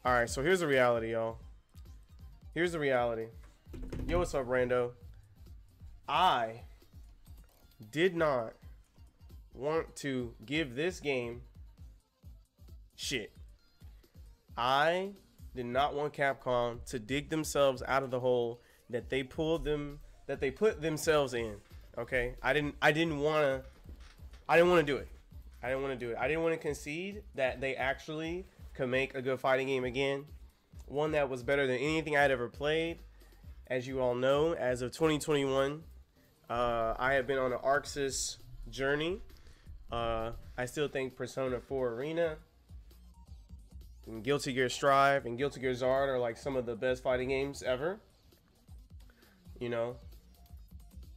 All right, so here's the reality, y'all. Here's the reality. Yo, what's up, Rando? I did not want to give this game shit. I did not want Capcom to dig themselves out of the hole that they put themselves in. Okay? I didn't want to do it. I didn't want to concede that they actually could make a good fighting game again. One that was better than anything I'd ever played. As you all know, as of 2021, I have been on an alysis journey. I still think Persona 4 Arena and Guilty Gear Strive and Guilty Gear Zard are like some of the best fighting games ever. You know,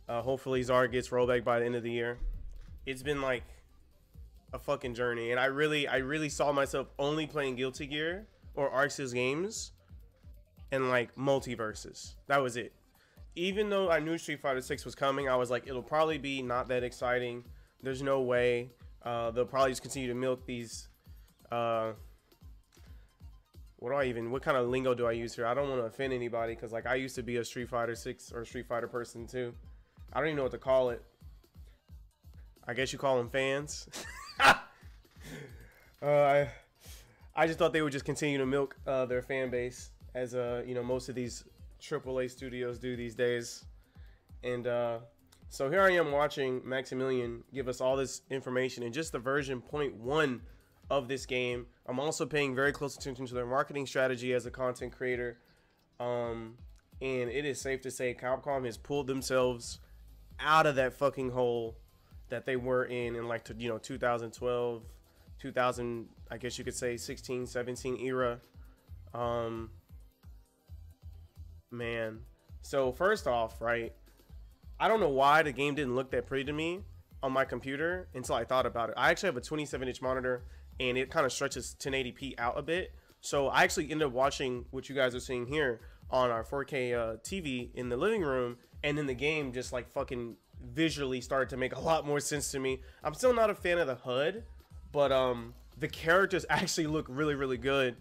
hopefully Zard gets rollback by the end of the year. It's been like a fucking journey, and I really saw myself only playing Guilty Gear or alysis games and like multiverses. That was it. Even though I knew Street Fighter 6 was coming, I was like, it'll probably be not that exciting. There's no way. They'll probably just continue to milk these what kind of lingo do I use here? I don't want to offend anybody, because like I used to be a Street Fighter 6 or Street Fighter person too. I don't even know what to call it. I guess you call them fans. I just thought they would just continue to milk their fan base, as you know, most of these AAA studios do these days. And so here I am watching Maximilian give us all this information in just the version 0.1 of this game. I'm also paying very close attention to their marketing strategy as a content creator. And it is safe to say Capcom has pulled themselves out of that fucking hole that they were in like, you know, 2012, 2000, I guess you could say 16, 17 era. Man. So first off, right, I don't know why the game didn't look that pretty to me on my computer until I thought about it. I actually have a 27-inch monitor, and it kind of stretches 1080p out a bit. So I actually ended up watching what you guys are seeing here on our 4K TV in the living room, and then the game just like fucking visually started to make a lot more sense to me. I'm still not a fan of the HUD, but the characters actually look really good,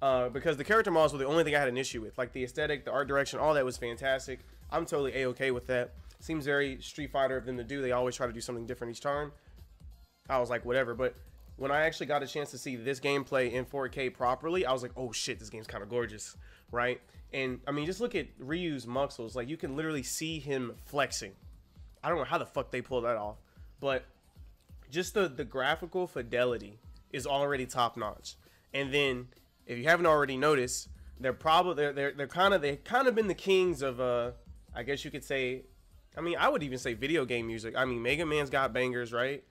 because the character models were the only thing I had an issue with. Like the aesthetic, the art direction, all that was fantastic. I'm totally a-okay with that. Seems very Street Fighter of them to do. They always try to do something different each time. I was like, whatever. But when I actually got a chance to see this gameplay in 4K properly, I was like, oh shit, this game's kind of gorgeous, right? And I mean, just look at Ryu's muscles. Like, you can literally see him flexing. I don't know how the fuck they pulled that off, but just the graphical fidelity is already top notch. And then, if you haven't already noticed, they've kind of been the kings of I guess you could say, I mean, I would even say video game music. I mean, MegaMan's got bangers, right?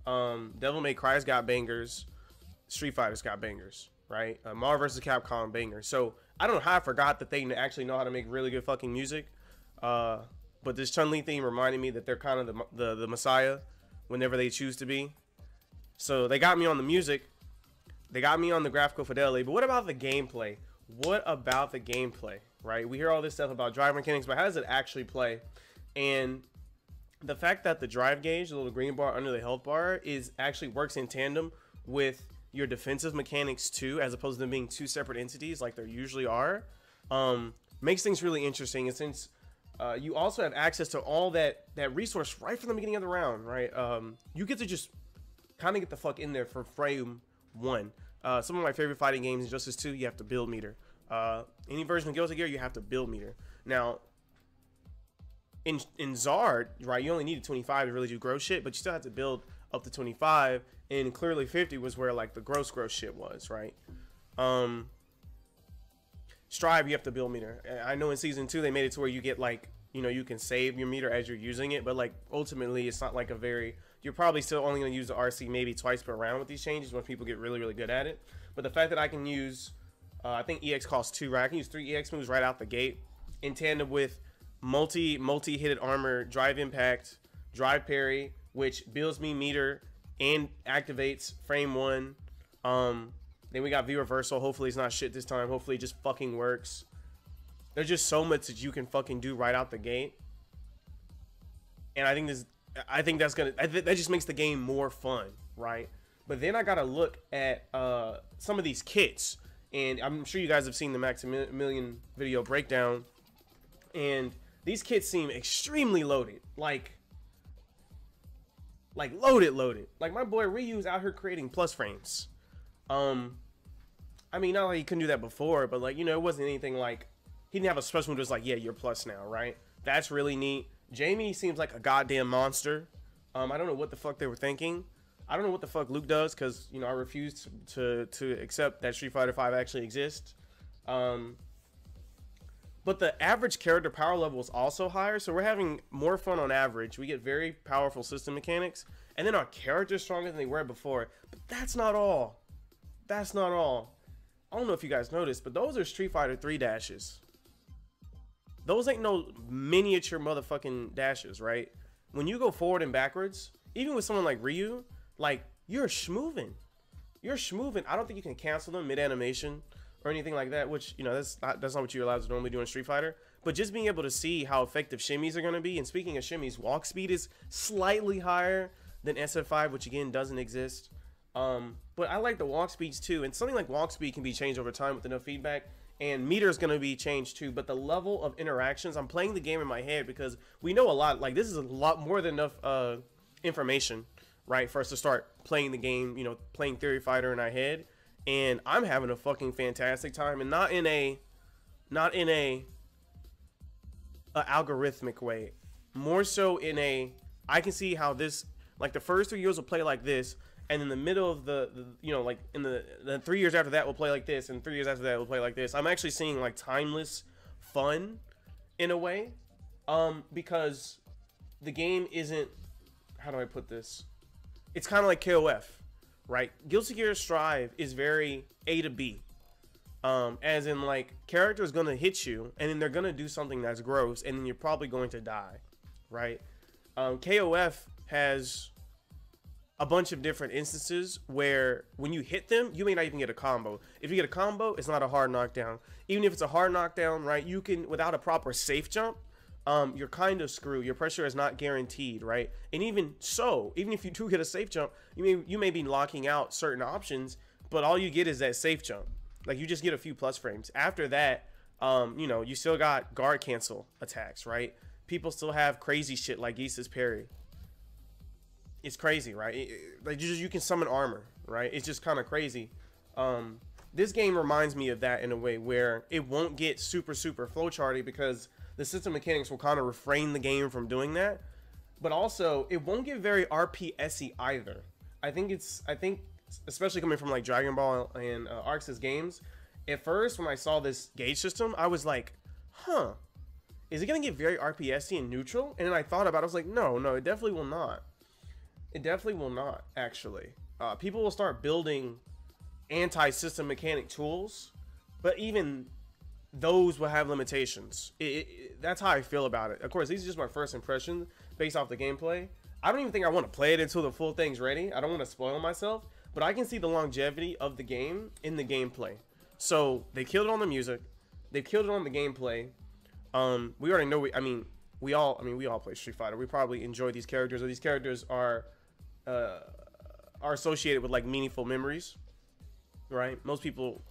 Devil May Cry's got bangers. Street Fighter's got bangers, right? Marvel vs. Capcom bangers. So I don't know how I forgot that they actually know how to make really good fucking music. But this Chun-Li theme reminded me that they're kind of the messiah whenever they choose to be. So they got me on the music. They got me on the graphical fidelity. But what about the gameplay? What about the gameplay, right? We hear all this stuff about drive mechanics, but how does it actually play? And the fact that the drive gauge, the little green bar under the health bar, actually works in tandem with your defensive mechanics too, as opposed to them being two separate entities like there usually are, makes things really interesting. And since you also have access to all that resource right from the beginning of the round, right? You get to just kind of get the fuck in there for frame one. Some of my favorite fighting games, Injustice 2, you have to build meter. Any version of Guilty Gear, you have to build meter. Now, in Zard, right, you only needed 25 to really do gross shit, but you still had to build up to 25, and clearly 50 was where like the gross shit was, right? Strive, you have to build meter. I know in season 2 they made it to where you get like, you know, you can save your meter as you're using it, but like ultimately it's not like you're probably still only going to use the RC maybe twice per round with these changes once people get really good at it. But the fact that I can use I think EX costs 2, right? I can use 3 EX moves right out the gate in tandem with multi-hitted armor, drive impact, drive parry, which builds me meter and activates frame 1. Then we got V reversal. Hopefully it's not shit this time. Hopefully it just fucking works. There's just so much that you can fucking do right out the gate. And I think that just makes the game more fun, right? But then I gotta look at some of these kits. And I'm sure you guys have seen the Maximilian video breakdown. And these kits seem extremely loaded. Like loaded. Like my boy Ryu's out here creating plus frames. I mean, not like he couldn't do that before, but like, you know, it wasn't anything like, he didn't have a special move just like, yeah, you're plus now, right? That's really neat. Jamie seems like a goddamn monster. I don't know what the fuck they were thinking. I don't know what the fuck Luke does, because, you know, I refuse to accept that Street Fighter V actually exists. But the average character power level is also higher, so we're having more fun on average. We get very powerful system mechanics, and then our characters stronger than they were before. But that's not all. That's not all. I don't know if you guys noticed, but those are Street Fighter 3 dashes. Those ain't no miniature motherfucking dashes, right? When you go forward and backwards, even with someone like Ryu, like, you're schmoovin'. You're schmoovin'. I don't think you can cancel them mid-animation or anything like that, which, you know, that's not what you're allowed to normally do in Street Fighter. But just being able to see how effective shimmies are going to be, and speaking of shimmies, walk speed is slightly higher than SF5, which again doesn't exist. But I like the walk speeds too, and something like walk speed can be changed over time with enough feedback, and meter is going to be changed too. But the level of interactions, I'm playing the game in my head because we know a lot. Like, this is a lot more than enough information, right, for us to start playing the game, you know, playing Theory Fighter in our head. And I'm having a fucking fantastic time, and not in a algorithmic way, more so in a, I can see how this, like, the first 3 years will play like this, and in the middle of the you know, like in the 3 years after that will play like this, and 3 years after that will play like this. I'm actually seeing like timeless fun in a way, because the game isn't, how do I put this, it's kind of like KOF, right? Guilty Gear Strive is very A to B, as in, like, character is gonna hit you and then they're gonna do something that's gross and then you're probably going to die, right? KOF has a bunch of different instances where when you hit them, you may not even get a combo. If you get a combo, it's not a hard knockdown. Even if it's a hard knockdown, right, you can, without a proper safe jump, you're kind of screwed. Your pressure is not guaranteed, right? And even so, even if you do get a safe jump, you may be locking out certain options, but all you get is that safe jump. Like, you just get a few plus frames. After that, you know, you still got guard cancel attacks, right? People still have crazy shit like Isa's parry. It's crazy, right? Like, you can summon armor, right? It's just kind of crazy. This game reminds me of that in a way where it won't get super flowcharty because the system mechanics will kind of refrain the game from doing that. But also, it won't get very RPS-y either. I think especially coming from like Dragon Ball and Arxis games, at first when I saw this gauge system, I was like, huh, is it gonna get very RPS-y and neutral? And then I thought about it, I was like, no, it definitely will not. It definitely will not, actually. People will start building anti-system mechanic tools, but even those will have limitations. That's how I feel about it. Of course, these are just my first impressions based off the gameplay. I don't even think I want to play it until the full thing's ready. I don't want to spoil myself, but I can see the longevity of the game in the gameplay. So they killed it on the music, they killed it on the gameplay. We already know. We all play Street Fighter. We probably enjoy these characters, or these characters are associated with like meaningful memories, right? Most people,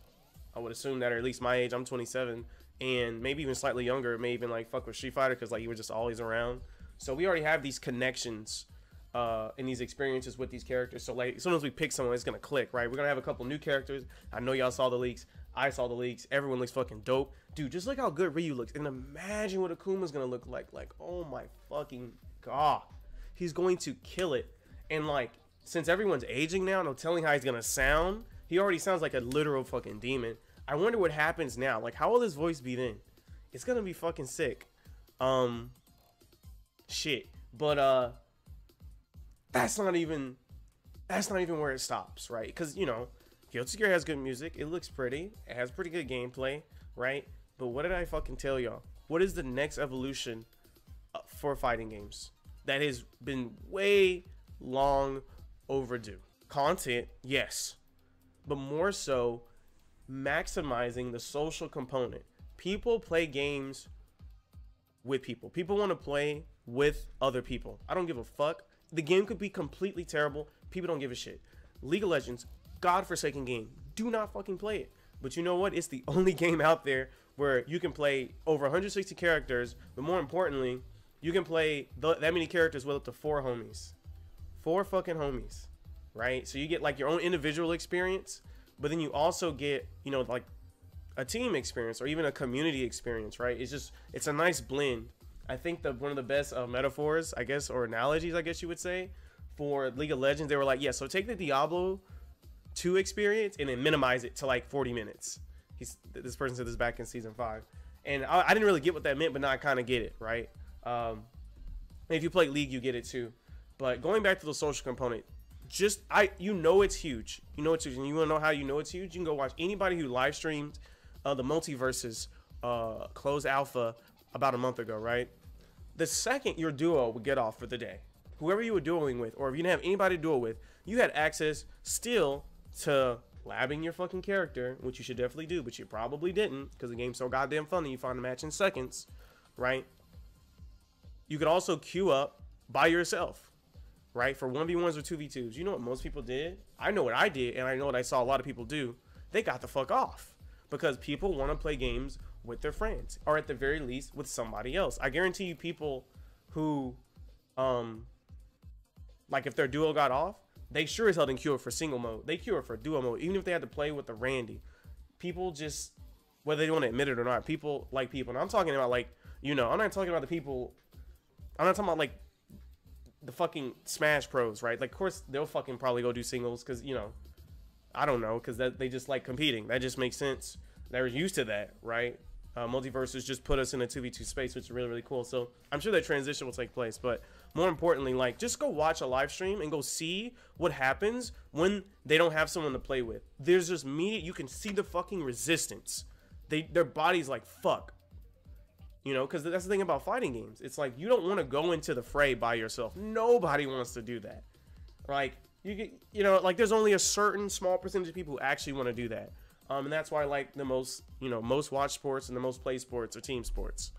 I would assume, that are at least my age. I'm 27, and maybe even slightly younger, may even like fuck with Street Fighter because like you were just always around. So we already have these connections and these experiences with these characters. So like as soon as we pick someone, it's gonna click, right? We're gonna have a couple new characters. I know y'all saw the leaks. I saw the leaks. Everyone looks fucking dope, dude. Just look how good Ryu looks, and imagine what Akuma's gonna look like. Like, oh my fucking god, he's going to kill it. And like, since everyone's aging now, no telling how he's gonna sound. He already sounds like a literal fucking demon. I wonder what happens now. Like, how will his voice be then? It's gonna be fucking sick. Shit. But that's not even where it stops, right? Because, you know, Guilty Gear has good music. It looks pretty. It has pretty good gameplay, right? But what did I fucking tell y'all? What is the next evolution for fighting games that has been way long overdue? Content, yes, but more so maximizing the social component. People play games with people. People want to play with other people. I don't give a fuck. The game could be completely terrible. People don't give a shit. League of Legends, godforsaken game. Do not fucking play it. But you know what? It's the only game out there where you can play over 160 characters, but more importantly, you can play that many characters with up to 4 homies. 4 fucking homies, right? So you get like your own individual experience, but then you also get, you know, like a team experience or even a community experience, right? It's a nice blend. I think one of the best metaphors, I guess, or analogies, I guess you would say, for League of Legends, they were like, yeah, so take the Diablo 2 experience and then minimize it to like 40 minutes. This person said this back in season 5. And I didn't really get what that meant, but now I kind of get it, right? If you play League, you get it too. But going back to the social component, you know it's huge. You know it's huge. And you want to know how you know it's huge? You can go watch anybody who live streamed the Multiverses closed alpha about a month ago, right? The second your duo would get off for the day, whoever you were dueling with, or if you didn't have anybody to duel with, you had access still to labbing your fucking character, which you should definitely do, but you probably didn't because the game's so goddamn funny. You find a match in seconds, right? You could also queue up by yourself, right? For 1v1s or 2v2s. You know what most people did? I know what I did, and I know what I saw a lot of people do. They got the fuck off because people want to play games with their friends, or at the very least with somebody else. I guarantee you people who, like if their duo got off, they sure as hell didn't queue it for single mode. They queue it for duo mode, even if they had to play with a Randy. People just, whether they want to admit it or not, people like people. And I'm talking about like, you know, I'm not talking about the people, I'm not talking about like the fucking Smash pros, right? Like, of course, they'll fucking probably go do singles because, you know, I don't know, because they just like competing. That just makes sense. They're used to that, right? Multiverses just put us in a 2v2 space, which is really, really cool. So I'm sure that transition will take place. But more importantly, like, just go watch a live stream and go see what happens when they don't have someone to play with. There's just media. You can see the fucking resistance. Their body's like, fuck. You know, because that's the thing about fighting games. It's like, you don't want to go into the fray by yourself. Nobody wants to do that. Like, you know, like there's only a certain small percentage of people who actually want to do that. And that's why, like, the most watched sports and the most played sports are team sports.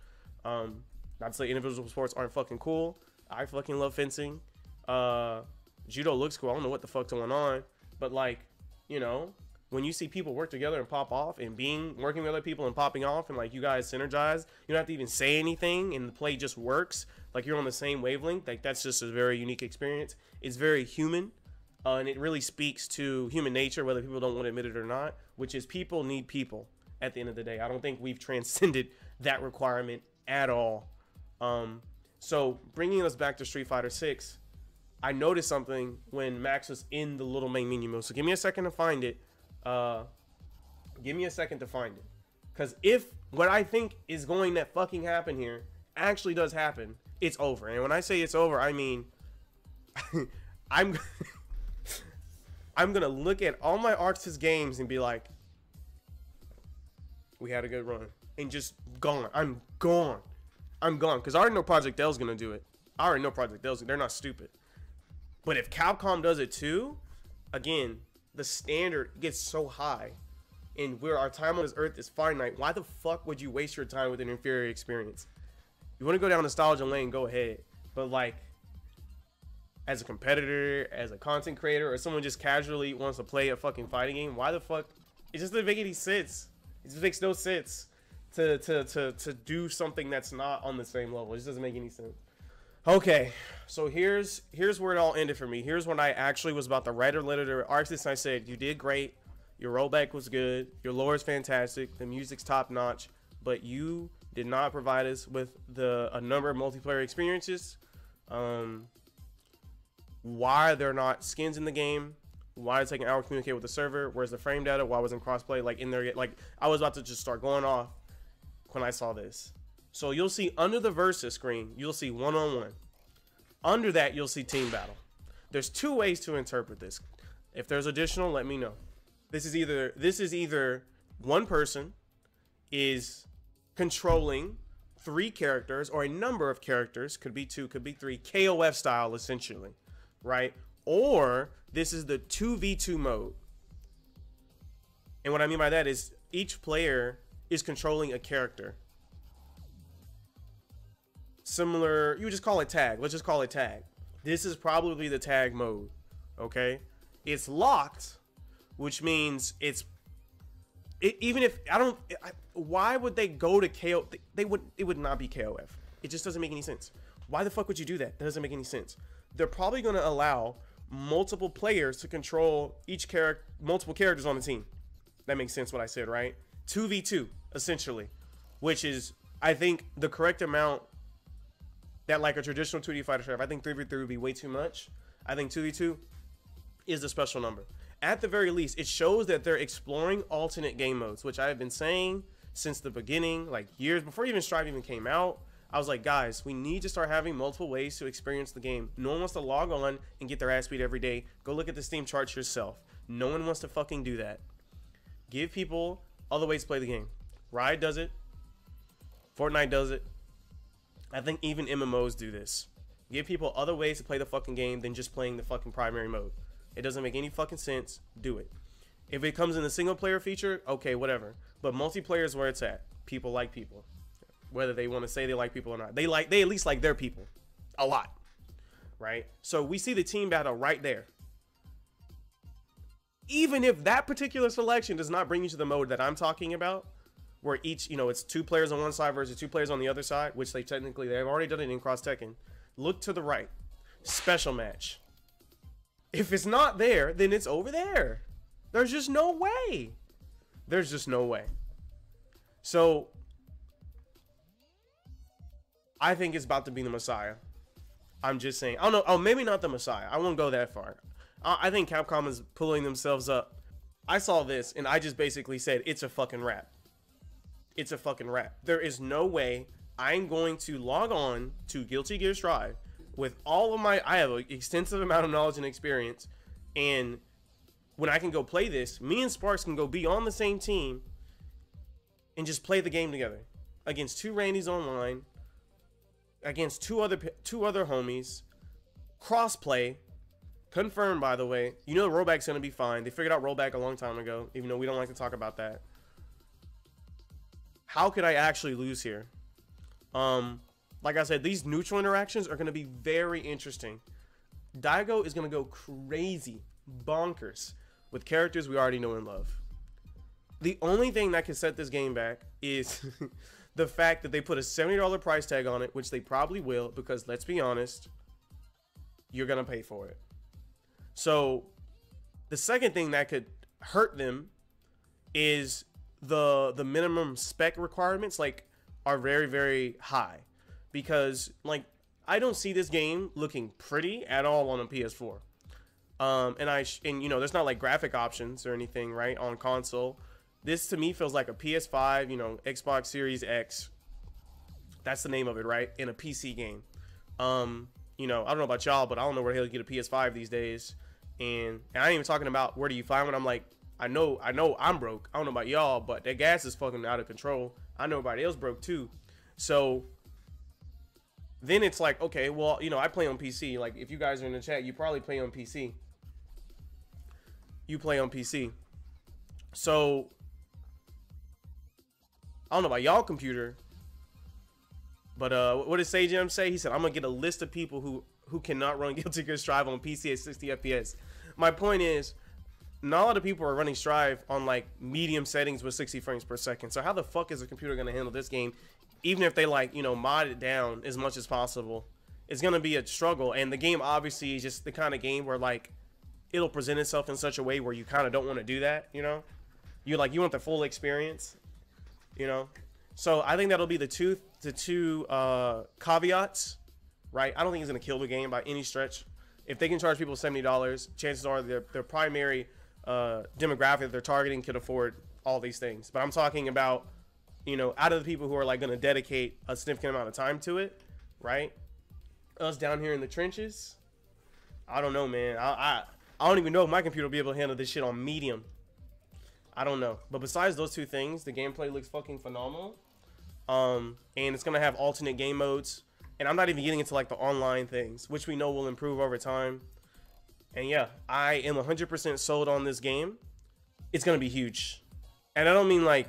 Not to say individual sports aren't fucking cool. I fucking love fencing. Judo looks cool. I don't know what the fuck's going on. But, like, you know, when you see people work together and pop off and working with other people and popping off and, like, you guys synergize, you don't have to even say anything and the play just works. Like, you're on the same wavelength. Like, that's just a very unique experience. It's very human. And it really speaks to human nature, whether people don't want to admit it or not, which is people need people at the end of the day. I don't think we've transcended that requirement at all. So bringing us back to Street Fighter 6, I noticed something when Max was in the little main menu mode. So give me a second to find it. Because if what I think is going to fucking happen here actually does happen, it's over. And when I say it's over, I mean, I'm going to look at all my Arxis games and be like, we had a good run. And just gone. I'm gone. Because I already know Project L's going to do it. I already know Project L's. They're not stupid. But if Capcom does it too, again, the standard gets so high. And where our time on this earth is finite, why the fuck would you waste your time with an inferior experience? You want to go down nostalgia lane, go ahead. But, like, as a competitor, as a content creator, or someone just casually wants to play a fucking fighting game, why the fuck? It just doesn't make any sense. It just makes no sense to do something that's not on the same level. It just doesn't make any sense. Okay, so here's where it all ended for me. Here's when I actually was about to write a letter to Arxis, and I said, you did great. Your rollback was good. Your lore is fantastic. The music's top notch, but you did not provide us with a number of multiplayer experiences. Why there not skins in the game? Why it's taking an hour to communicate with the server? Where's the frame data? Why wasn't crossplay? Like in there, like I was about to just start going off when I saw this. So you'll see under the versus screen, you'll see one-on-one. Under that, you'll see team battle. There's 2 ways to interpret this. If there's additional, let me know. This is either one person is controlling 3 characters or a number of characters, could be 2, could be 3, KOF style essentially, right? Or this is the 2v2 mode. And what I mean by that is each player is controlling a character. Similar, you would just call it tag. Let's just call it tag. This is probably the tag mode, okay? It's locked, which means it's Even if I don't, why would they go to KO? It would not be KOF. It just doesn't make any sense. Why the fuck would you do that? That doesn't make any sense. They're probably going to allow multiple players to control multiple characters on the team. That makes sense what I said, right? 2v2 essentially, which is I think the correct amount that like a traditional 2D fighter should have. I think 3v3 would be way too much. I think 2v2 is the special number. At the very least, it shows that they're exploring alternate game modes, which I have been saying since the beginning, like years before even Strive even came out. I was like, guys, we need to start having multiple ways to experience the game. No one wants to log on and get their ass beat every day. Go look at the Steam charts yourself. No one wants to fucking do that. Give people other ways to play the game. Riot does it. Fortnite does it. I think even MMOs do this. Give people other ways to play the fucking game than just playing the fucking primary mode. It doesn't make any fucking sense. Do it. If it comes in the single player feature, okay, whatever. But multiplayer is where it's at. People like people. Whether they want to say they like people or not. They at least like their people. A lot. Right? So we see the team battle right there. Even if that particular selection does not bring you to the mode that I'm talking about, where each, it's 2 players on one side versus 2 players on the other side, which they've already done it in Cross Tekken. Look to the right. Special match. If it's not there, then it's over there. There's just no way. There's just no way. So I think it's about to be the Messiah. I'm just saying. I don't know. Oh, maybe not the Messiah. I won't go that far. I think Capcom is pulling themselves up. I saw this and I just basically said, it's a fucking wrap. It's a fucking wrap. There is no way I'm going to log on to Guilty Gear Strive with all of I have an extensive amount of knowledge and experience, and when I can go play this, me and Sparks can go be on the same team and just play the game together against 2 Randys online, against two other homies, crossplay, confirmed by the way. You know rollback's gonna be fine. They figured out rollback a long time ago, even though we don't like to talk about that. How could I actually lose here? Like I said, these neutral interactions are going to be very interesting. Daigo is going to go crazy, bonkers, with characters we already know and love. The only thing that can set this game back is the fact that they put a $70 price tag on it, which they probably will, because let's be honest, you're going to pay for it. So the second thing that could hurt them is the minimum spec requirements are very, very high. Because I don't see this game looking pretty at all on a PS4. And there's not like graphic options or anything, right, on console. This to me feels like a PS5, Xbox Series X. That's the name of it, right? In a PC game. I don't know about y'all, but I don't know where the hell you get a PS5 these days. And I ain't even talking about where do you find one. I'm like, I know I'm broke. I don't know about y'all, but that gas is fucking out of control. I know everybody else broke too. So then it's like, okay, well, I play on PC. Like, if you guys are in the chat, you probably play on PC. You play on PC. So I don't know about y'all computer, but what did Sage M say? He said, I'm gonna get a list of people who cannot run Guilty Gear Strive on PC at 60 FPS. My point is, not a lot of people are running Strive on like medium settings with 60 frames per second. So how the fuck is a computer gonna handle this game? Even if they mod it down as much as possible, it's gonna be a struggle. And the game obviously is just the kind of game where it'll present itself in such a way where you kind of don't want to do that. You want the full experience. So I think that'll be the two caveats, right? I don't think it's gonna kill the game by any stretch. If they can charge people $70, chances are their primary demographic that they're targeting could afford all these things. But I'm talking about, out of the people who are going to dedicate a significant amount of time to it, right? Us down here in the trenches, I don't know, man. I don't even know if my computer will be able to handle this shit on medium. I don't know. But besides those two things, the gameplay looks fucking phenomenal. And it's going to have alternate game modes. And I'm not even getting into the online things, which we know will improve over time. And yeah, I am 100% sold on this game. It's going to be huge. And I don't mean like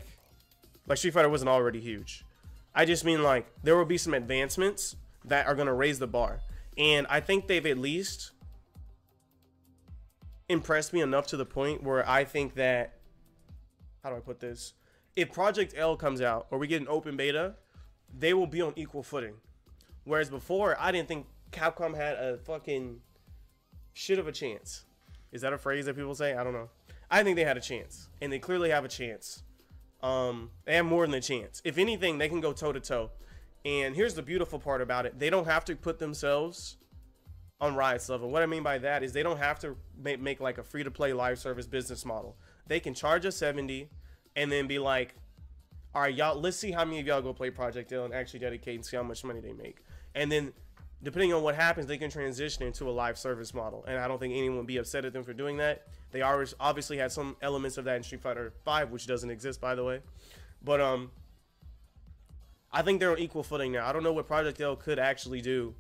Street Fighter wasn't already huge. I just mean there will be some advancements that are going to raise the bar. And I think they've at least impressed me enough to the point where I think that how do I put this? If Project L comes out or we get an open beta, they will be on equal footing. Whereas before, I didn't think Capcom had a fucking shit of a chance. Is that a phrase that people say? I don't know. I think they had a chance, and they clearly have a chance. They have more than a chance. If anything, they can go toe to toe. And here's the beautiful part about it: they don't have to put themselves on Riot's level. What I mean by that is they don't have to make like a free-to-play live service business model. They can charge us 70 and then be like, all right, y'all, let's see how many of y'all go play Project L and actually dedicate and see how much money they make. And then depending on what happens, they can transition into a live service model. And I don't think anyone would be upset at them for doing that. They obviously had some elements of that in Street Fighter V, which doesn't exist, by the way. But I think they're on equal footing now. I don't know what Project L could actually do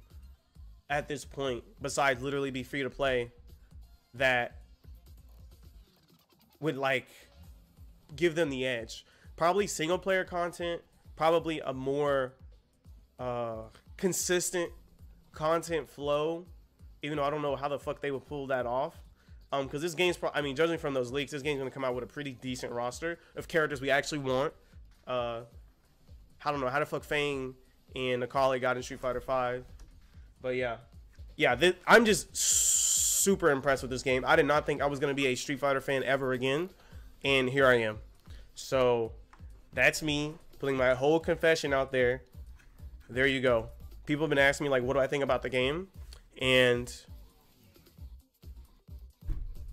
at this point, besides literally be free to play, that would like give them the edge. Probably single player content, probably a more consistent content flow, even though I don't know how the fuck they would pull that off. Because this game's, I mean, judging from those leaks, this game's gonna come out with a pretty decent roster of characters we actually want. I don't know how the fuck Fang and Akali got in Street Fighter V. But yeah, I'm just super impressed with this game. I did not think I was going to be a Street Fighter fan ever again, and here I am. So that's me putting my whole confession out there. There you go. People have been asking me, like, what do I think about the game? And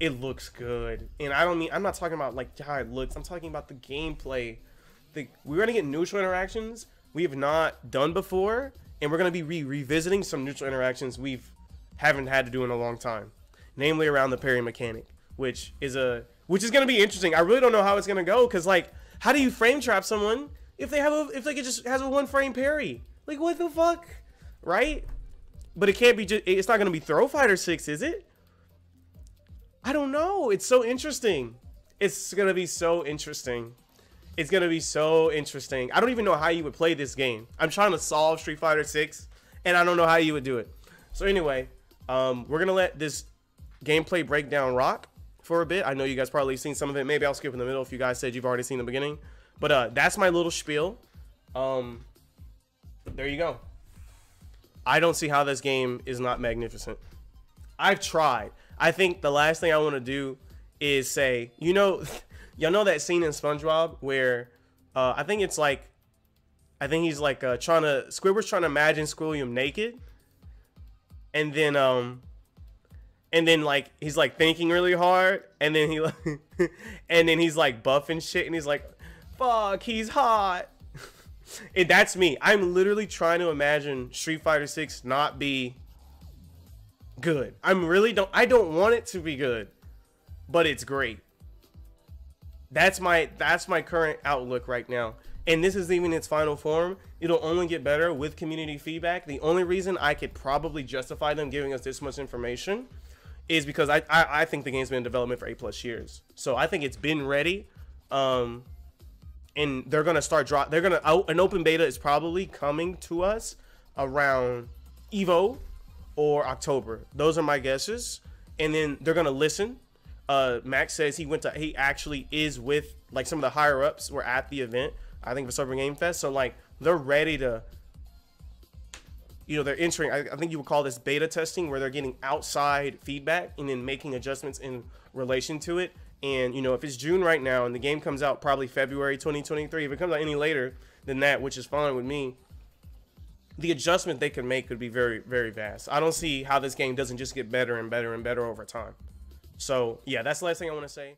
it looks good. And I'm not talking about, like, how it looks. I'm talking about the gameplay. We're going to get neutral interactions we have not done before. And we're going to be revisiting some neutral interactions haven't had to do in a long time, namely around the parry mechanic, which is going to be interesting. I really don't know how it's going to go, because like, how do you frame trap someone if they just has a 1 frame parry? Like, what the fuck, right? But it can't be it's not going to be Throw Fighter 6, is it? I don't know. It's so interesting. It's going to be so interesting. It's going to be so interesting. I don't even know how you would play this game. I'm trying to solve Street Fighter 6, and I don't know how you would do it. So anyway, we're going to let this gameplay breakdown rock for a bit. I know you guys probably seen some of it. Maybe I'll skip in the middle if you guys said you've already seen the beginning. But that's my little spiel. There you go. I don't see how this game is not magnificent. I've tried. I think the last thing I want to do is say, you know... Y'all know that scene in SpongeBob where I think he's like Squidward's trying to imagine Squilliam naked, and then like he's like thinking really hard, and then he's like buffing shit, and he's like, fuck, he's hot. And that's me. I'm literally trying to imagine Street Fighter 6 not be good. I don't want it to be good, but it's great. That's my current outlook right now. And this is even its final form. It'll only get better with community feedback. The only reason I could probably justify them giving us this much information is because I think the game's been in development for 8+ years. So I think it's been ready. And they're gonna an open beta is probably coming to us around Evo or October. Those are my guesses. And then they're gonna listen. Max says he actually is with like some of the higher ups were at the event, I think, for Silver Game Fest. So like they're ready to, they're entering, I think you would call this beta testing, where they're getting outside feedback and then making adjustments in relation to it. And if it's June right now and the game comes out probably February 2023, if it comes out any later than that, which is fine with me, the adjustment they can make could be very, very vast. I don't see how this game doesn't just get better and better and better over time. So yeah, that's the last thing I want to say.